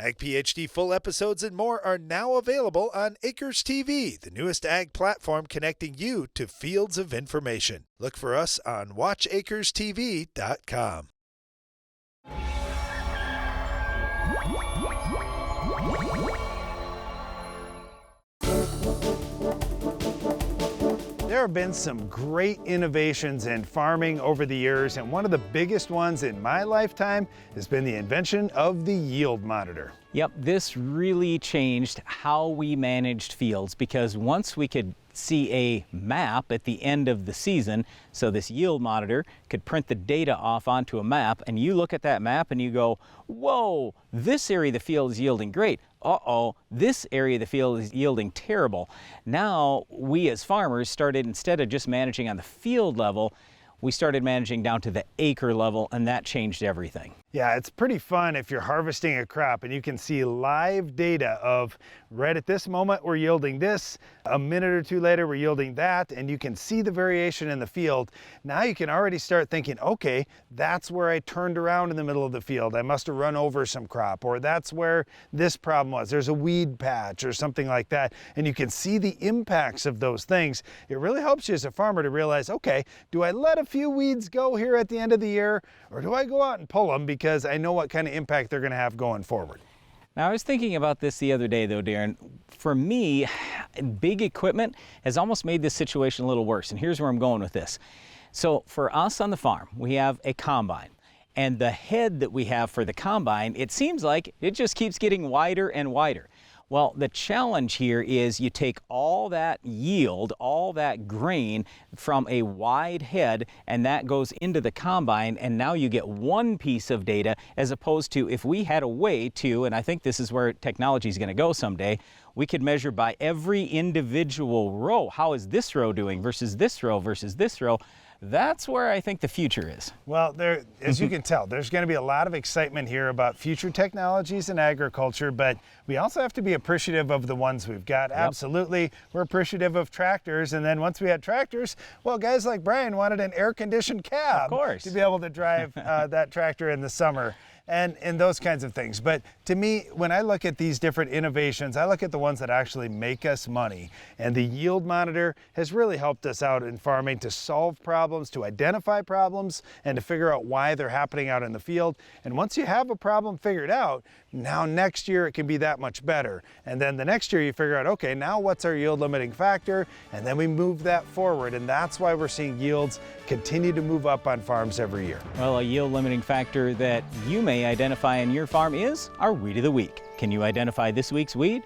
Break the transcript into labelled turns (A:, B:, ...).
A: Ag PhD full episodes and more are now available on Acres TV, the newest ag platform connecting you to fields of information. Look for us on watchacrestv.com. There have been some great innovations in farming over the years, and one of the biggest ones in my lifetime has been the invention of the yield monitor.
B: Yep, this really changed how we managed fields, because once we could see a map at the end of the season, so this yield monitor could print the data off onto a map, and you look at that map and you go, whoa, this area of the field is yielding great. Uh-oh, this area of the field is yielding terrible. Now, we as farmers started, instead of just managing on the field level, we started managing down to the acre level, and that changed everything.
A: Yeah, it's pretty fun if you're harvesting a crop and you can see live data of right at this moment we're yielding this, a minute or two later we're yielding that, and you can see the variation in the field. Now you can already start thinking, okay, that's where I turned around in the middle of the field. I must have run over some crop, or that's where this problem was. There's a weed patch or something like that, and you can see the impacts of those things. It really helps you as a farmer to realize, okay, do I let a few weeds go here at the end of the year, or do I go out and pull them because I know what kind of impact they're going to have going forward?
B: Now, I was thinking about this the other day, though, Darren. For me, big equipment has almost made this situation a little worse, and here's where I'm going with this. So for us on the farm, we have a combine, and the head that we have for the combine, it seems like it just keeps getting wider and wider. Well, the challenge here is you take all that yield, all that grain from a wide head, and that goes into the combine, and now you get one piece of data, as opposed to if we had a way to, and I think this is where technology is going to go someday, we could measure by every individual row. How is this row doing versus this row versus this row? That's where I think the future is.
A: Well, as you can tell, there's going to be a lot of excitement here about future technologies in agriculture, but we also have to be appreciative of the ones we've got. Yep. Absolutely. We're appreciative of tractors, and then once we had tractors, well, guys like Brian wanted an air-conditioned cab to be able to drive that tractor in the summer. And those kinds of things. But to me, when I look at these different innovations, I look at the ones that actually make us money. And the yield monitor has really helped us out in farming to solve problems, to identify problems, and to figure out why they're happening out in the field. And once you have a problem figured out, now next year it can be that much better. And then the next year you figure out, okay, now what's our yield limiting factor? And then we move that forward. And that's why we're seeing yields continue to move up on farms every year.
B: Well, a yield limiting factor that you may identify in your farm is our weed of the week. Can you identify this week's weed?